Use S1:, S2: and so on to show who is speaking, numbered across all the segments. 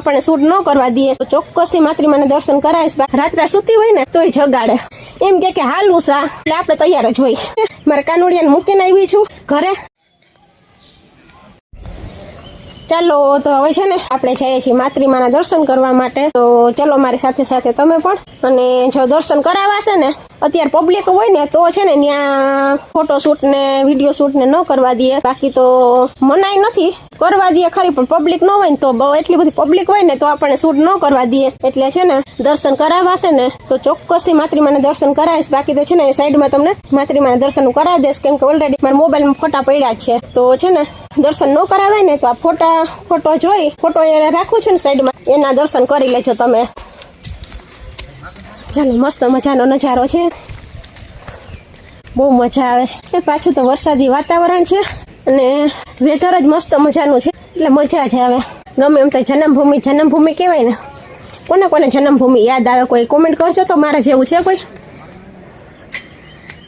S1: આપણને શૂટ ન કરવા દે તો ચોક્કસથી માતૃમાને દર્શન કરાવીશ. રાત્રે સૂતી હોય ને તોય જગાડે, એમ કે હાલ ઉષા, એટલે આપણે તૈયાર જ હોય. મારે કાનુડિયાને મૂકીને આવી છું ઘરે. ચાલો તો હવે છે ને આપણે જઈએ છીએ માતૃમાના દર્શન કરવા માટે. તો ચલો મારી સાથે સાથે તમે પણ. અને જો દર્શન કરાવાશે ને, અત્યારે પબ્લિક હોય ને તો છે ને ત્યાં ફોટો શૂટ ને વિડીયો શૂટ ને ન કરવા દે. બાકી તો મનાઈ નથી, કરવા દે ખરી, પણ પબ્લિક ન હોય ને તો એટલી બધી પબ્લિક હોય ને તો આપણને શૂટ ન કરવા દે. એટલે છે ને દર્શન કરાવાશે ને તો ચોક્કસથી માતૃમાને દર્શન કરાવીશ. બાકી તો છે ને સાઈડમાં તમને માતૃમાના દર્શન કરાવી દઈશ, કેમ કે ઓલરેડી મારા મોબાઈલમાં ફોટા પડ્યા જ છે. તો છે ને દર્શન ન કરાવાય ને તો આ ફોટો જોઈ ફોટો એ રાખું છું ને સાઈડમાં, એના દર્શન કરી લેજો તમે. ચાલો, મસ્ત મજાનો નજારો છે, બહુ મજા આવે છે. પાછું તો વરસાદી વાતાવરણ છે અને વેધર જ મસ્ત મજાનું છે, એટલે મજા જ આવે. ગમે એમ તો જન્મભૂમિ કહેવાય ને. કોને કોને જન્મભૂમિ યાદ આવે કોઈ કોમેન્ટ કરજો તો. મારે જેવું છે કોઈ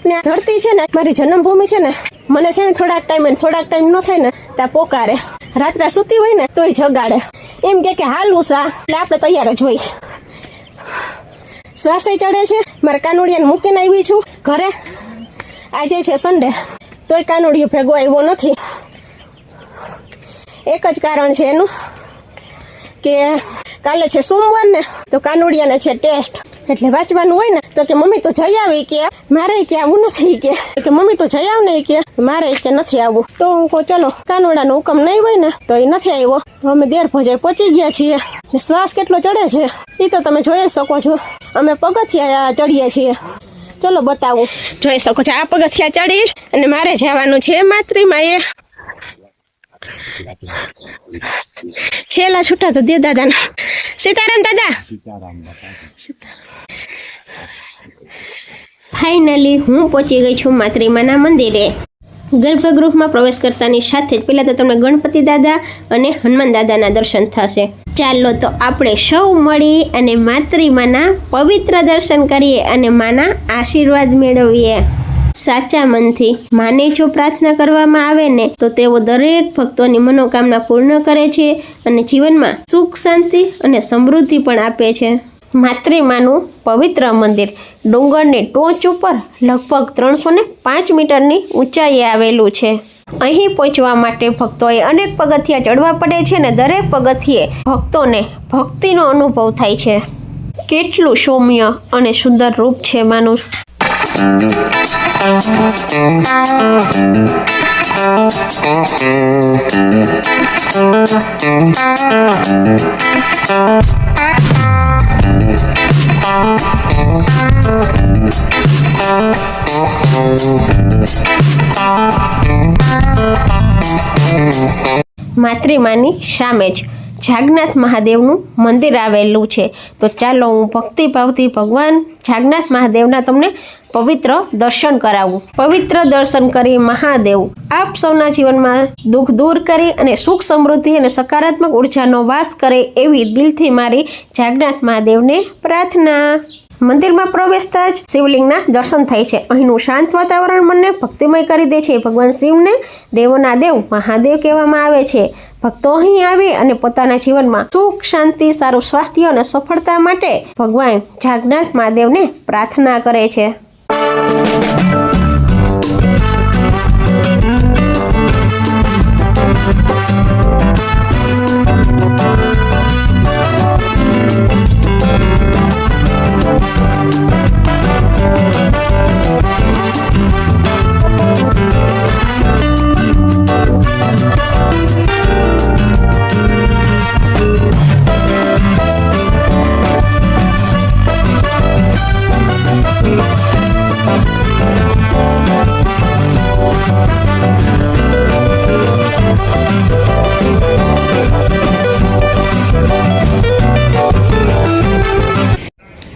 S1: ને ધરતી છે ને મારી જન્મભૂમિ છે ને, મને છે ને થોડાક ટાઈમ ન થાય ને ત્યાં પોકારે. રાત્રે સૂતી હોય ને તોય જગાડે, એમ કે હાલ ઉષા, એટલે આપણે તૈયાર જ હોય. શ્વાસે ચડે છે. મારે કાનુડિયાને મૂકીને આવી છું ઘરે. આજે છે સન્ડે, તોય કાનુડિયો ભેગો આવ્યો નથી. એક જ કારણ છે એનું કે કાલે છે સોમવાર ને, તો કાનુડિયાને છે ટેસ્ટ, એટલે વાંચવાનું હોય ને. તો કે મમ્મી તો જઈ આવી, કે મારે કે આવું નથી, કે મમ્મી તો જઈ આવ ને, કે મારે કે નથી આવવું. તો હું કહું ચલો, કાનુડાનો હુકમ નહીં હોય ને તો એ નથી આવ્યો. અમે દેર ભજાઈ પહોંચી ગયા છીએ. શ્વાસ કેટલો ચડે છે એ તો તમે જોઈ જ શકો છો. અમે પગથિયા ચડીએ છીએ, ચલો બતાવું, જોઈ શકો છો. આ પગથિયા ચડી અને મારે જવાનું છે માતૃમાં. એ છેલ્લા છૂટા તો દે દાદા. સીતારામ દાદા. ફાઇનલી હું પહોંચી ગઈ છું માતૃમાના મંદિરે. ગર્ભગૃહમાં પ્રવેશ કરતાની સાથે જ પહેલાં તો તમને ગણપતિ દાદા અને હનુમાન દાદાના દર્શન થશે. ચાલો તો આપણે સૌ મળી અને માતૃમાના પવિત્ર દર્શન કરીએ અને માના આશીર્વાદ મેળવીએ. સાચા મનથી માને જો પ્રાર્થના કરવામાં આવે ને તો તેઓ દરેક ભક્તોની મનોકામના પૂર્ણ કરે છે અને જીવનમાં સુખ, શાંતિ અને સમૃદ્ધિ પણ આપે છે. માતૃમાનું પવિત્ર મંદિર ડુંગરની ટોચ ઉપર લગભગ 305 મીટરની ઊંચાઈએ આવેલું છે. અહીં પહોંચવા માટે ભક્તોએ અનેક પગથિયા ચડવા પડે છે અને દરેક પગથિયે ભક્તોને ભક્તિનો અનુભવ થાય છે. કેટલું સૌમ્ય અને સુંદર રૂપ છે માનું. માતૃમાની સામે જ જાગનાથ મહાદેવનું મંદિર આવેલું છે. તો ચાલો હું ભક્તિભાવથી ભગવાન જાગનાથ મહાદેવના તમને પવિત્ર દર્શન કરાવું. પવિત્ર દર્શન કરી મહાદેવ આપ સૌના જીવનમાં દુઃખ દૂર કરી અને સુખ, સમૃદ્ધિ અને સકારાત્મક ઉર્જાનો વાસ કરે એવી દિલથી મારી જાગનાથ મહાદેવને પ્રાર્થના. મંદિરમાં પ્રવેશતા જ શિવલિંગના દર્શન થાય છે. અહીંનું શાંત વાતાવરણ મનને ભક્તિમય કરી દે છે. ભગવાન શિવને દેવોના દેવ મહાદેવ કહેવામાં આવે છે. ભક્તો અહીં આવે અને પોતાના જીવનમાં સુખ, શાંતિ, સારું સ્વાસ્થ્ય અને સફળતા માટે ભગવાન જાગનાથ મહાદેવને પ્રાર્થના કરે છે.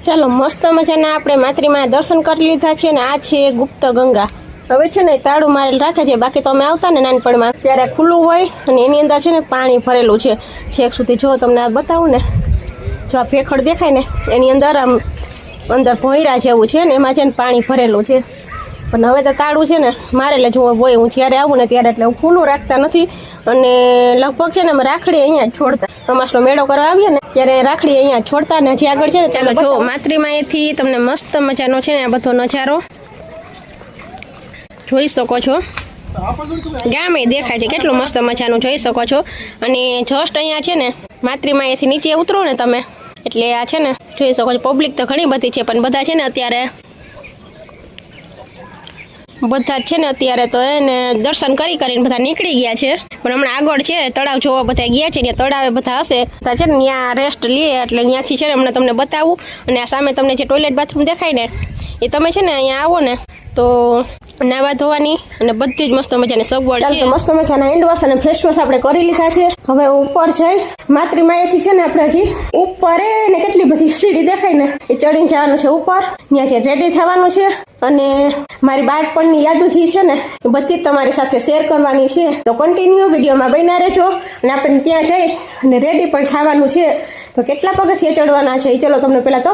S1: ચાલો, મસ્ત મજાના આપણે માતૃમાના દર્શન કરી લીધા છે ને આ છે ગુપ્ત ગંગા. હવે છે ને તાળું મારેલ રાખે છે, બાકી તો અમે આવતા ને નાનપણમાં ત્યારે ખુલ્લું હોય અને એની અંદર છે ને પાણી ભરેલું છે છેક સુધી. જો તમને આ બતાવું ને, જો આ ભેખડ દેખાય ને એની અંદર આમ અંદર ભોંયરા જેવું છે ને એમાં છે ને પાણી ભરેલું છે. પણ હવે તો તાળું છે ને મારે એટલે જો હોય હું જ્યારે આવું ને ત્યારે એટલે હું ખુલ્લું રાખતા નથી અને લગભગ છે ને અમે રાખડી અહીંયા જ છોડતા અમાસનો મેળો કરવા આવીએ ને ત્યારે રાખડી અહીંયા જ છોડતા ને હજી આગળ છે ને ચાલો જો માતૃમાએથી તમને મસ્ત મજાનો છે ને આ બધો નજારો જોઈ શકો છો ગામે દેખાય છે કેટલું મસ્ત મજાનું જોઈ શકો છો અને જસ્ટ અહીંયા છે ને માતૃમાએથી નીચે ઉતરો ને તમે એટલે આ છે ને જોઈ શકો છો પબ્લિક તો ઘણી બધી છે પણ બધા છે ને અત્યારે બધા જ છે ને અત્યારે તો એને દર્શન કરીને બધા નીકળી ગયા છે પણ હમણાં આગળ છે તળાવ જોવા બધા ગયા છે ત્યાં તળાવે બધા હશે બધા છે ને ત્યાં રેસ્ટ લે એટલે ત્યાંથી છે ને હમણાં તમને બતાવું અને આ સામે તમને જે ટોયલેટ બાથરૂમ દેખાય ને એ તમે છે ને અહીંયા આવો ને તો નાવા ધોવાની અને બધી જ મસ્ત મજાની સગવડ છે મસ્ત મજાના હેન્ડ વોશ અને ફેસ વોશ આપણે કરી લીધા છે હવે ઉપર જઈ માતૃમાએથી છે ને આપણે હજી ઉપર ને કેટલી બધી સીડી દેખાય ને એ ચડીને જવાનું છે ઉપર ત્યાં જે રેડી થવાનું છે અને મારી બાળપણની યાદો જે છે ને એ બધી જ તમારી સાથે શેર કરવાની છે તો કન્ટિન્યુ વિડીયોમાં બન્યા રહેજો અને આપણે ત્યાં જઈ અને રેડી પણ થવાનું છે તો કેટલા પગથિયા ચડવાના છે એ ચલો તમને પહેલાં તો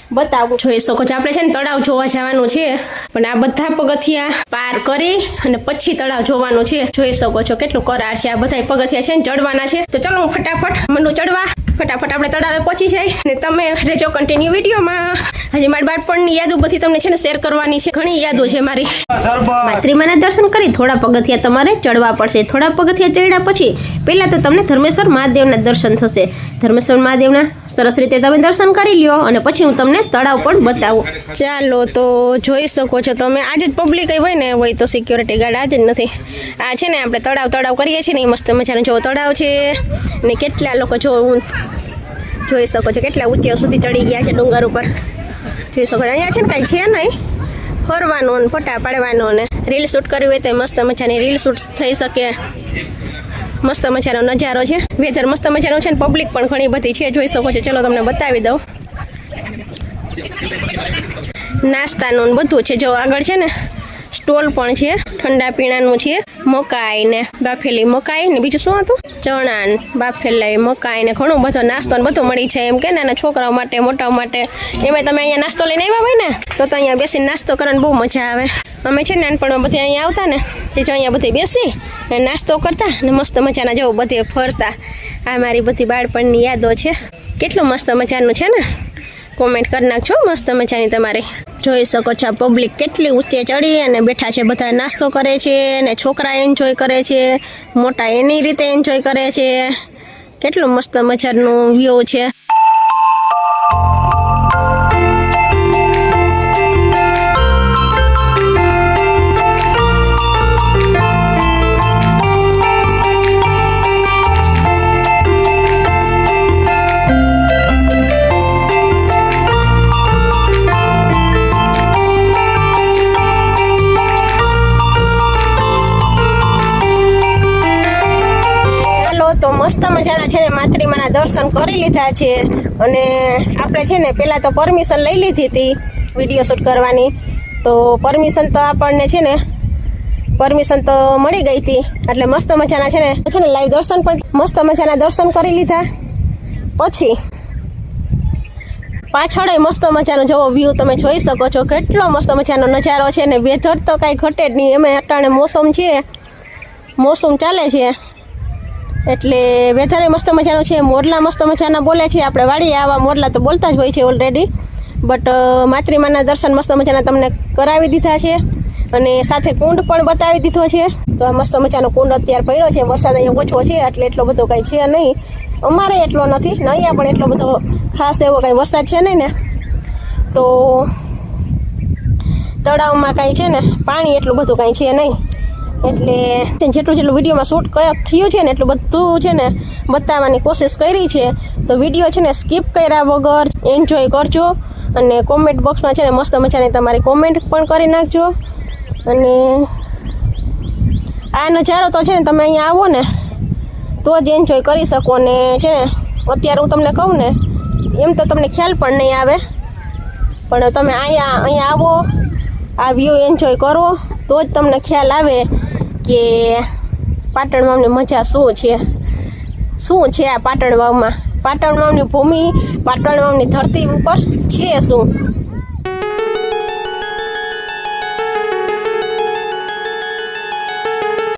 S1: બતાવું જોઈ શકો છો આપણે છે ને તળાવ જોવા જવાનું છે પણ આ બધા પગથિયા પાર કરી અને પછી તળાવ જોવાનું છે જોઈ શકો છો કેટલું કરાર છે આ બધા પગથિયા છે ને ચડવાના છે તો ચલો હું ફટાફટ મંડું ચડવા ફટાફટ આપણે તળાવે પહોંચી જાય ને તમે રહેજો કન્ટિન્યુ વિડીયોમાં હજી મારી બાળપણની યાદો બધી તમને છે ને શેર કરવાની છે ઘણી યાદો છે મારી માતૃમાના દર્શન કરી થોડા પગથિયા તમારે ચડવા પડશે થોડા પગથિયા ચડ્યા પછી પહેલા તો તમને ધર્મેશ્વર મહાદેવના દર્શન થશે ધર્મેશ્વર મહાદેવના સરસ રીતે તમે દર્શન કરી લ્યો અને પછી હું તમને તળાવ પણ બતાવું ચાલો તો જોઈ શકો છો તમે આજે જ પબ્લિક હોય ને હોય તો સિક્યોરિટી ગાર્ડ આજે જ નથી આ છે ને આપણે તળાવ કરીએ છીએ ને એ મસ્ત મજાનું જો તળાવ છે ને કેટલા લોકો જો જોઈ શકો છો કેટલા ઊંચે સુધી ચડી ગયા છે ડુંગર ઉપર જોઈ શકો છો અહીંયા છે ને કાંઈ છે નહીં ફરવાનું ને ફોટા પાડવાનો ને રીલ શૂટ કરવી હોય તો મસ્ત મજાની રીલ શૂટ થઈ શકે મસ્ત મજાનો નજારો છે વેધર મસ્ત મજાનો છે ને પબ્લિક પણ ઘણી બધી છે જોઈ શકો છો ચલો તમને બતાવી દઉં નાસ્તાનું બધું છે જો આગળ છે ને સ્ટોલ પણ છે ઠંડા પીણાનું છે મકાઈ ને બાફેલી મકાઈ ને બીજું શું હતું ચણા ને બાફેલી મકાઈ ને ઘણું બધો નાસ્તો ને બધું મળી છે એમ કે નાના છોકરાઓ માટે મોટાઓ માટે એમાં તમે અહીંયા નાસ્તો લઈને આવ્યા હોય ને તો અહીંયા બેસીને નાસ્તો કરવાની બહુ મજા આવે અમે છે નાનપણમાં બધી અહીંયા આવતા ને તે જો અહીંયા બધી બેસી ને નાસ્તો કરતા ને મસ્ત મજાના જો બધે ફરતા આ મારી બધી બાળપણની યાદો છે કેટલું મસ્ત મજાનું છે ને કોમેન્ટ કરી નાખજો મસ્ત મજાની તમારે જોઈ શકો છો પબ્લિક કેટલી ઊંચે ચડી અને બેઠા છે બધા નાસ્તો કરે છે ને છોકરા એન્જોય કરે છે મોટા એની રીતે એન્જોય કરે છે કેટલું મસ્ત મજાનું વ્યૂ છે તો મસ્ત મજાના છે ને માતૃમાના દર્શન કરી લીધા છે અને આપણે છે ને પહેલાં તો પરમિશન લઈ લીધી હતી વિડીયો શૂટ કરવાની તો પરમિશન તો આપણને છે ને પરમિશન તો મળી ગઈ હતી એટલે મસ્ત મજાના છે ને લાઈવ દર્શન પણ મસ્ત મજાના દર્શન કરી લીધા પછી પાછળ મસ્ત મજાનો જોવો વ્યૂ તમે જોઈ શકો છો કેટલો મસ્ત મજાનો નજારો છે ને વેધર તો કાંઈ ઘટે જ નહીં એમાં અટાણે મોસમ ચાલે છે એટલે વેધરે મસ્ત મજાનું છે મોરલા મસ્ત મજાના બોલે છે આપણે વાડીએ આવા મોરલા તો બોલતા જ હોય છે ઓલરેડી બટ માતૃમાના દર્શન મસ્ત મજાના તમને કરાવી દીધા છે અને સાથે કુંડ પણ બતાવી દીધો છે તો આ મસ્ત મજાનો કુંડ અત્યારે પડ્યો છે વરસાદ અહીંયા ઓછો છે એટલે એટલો બધો કાંઈ છે નહીં અમારે એટલો નથી ને અહીંયા પણ એટલો બધો ખાસ એવો કાંઈ વરસાદ છે નહીં ને તો તળાવમાં કાંઈ છે ને પાણી એટલું બધું કાંઈ છે નહીં એટલે જેટલું વિડીયોમાં શૂટ થયું છે ને એટલું બધું છે ને બતાવવાની કોશિશ કરી છે તો વિડીયો છે ને સ્કીપ કર્યા વગર એન્જોય કરજો અને કોમેન્ટ બોક્સમાં છે ને મસ્ત મજાની તમારી કોમેન્ટ પણ કરી નાખજો અને આ નજારો તો છે ને તમે અહીંયા આવો ને તો જ એન્જોય કરી શકો ને છે ને અત્યારે હું તમને કહું ને એમ તો તમને ખ્યાલ પણ નહીં આવે પણ તમે અહીંયા આવો આ વ્યૂ એન્જોય કરો તો જ તમને ખ્યાલ આવે કે પાટણ વાવની મજા શું છે આ પાટણ વાવમાં પાટણ વાવની ભૂમિ પાટણ વાવની ધરતી ઉપર છે શું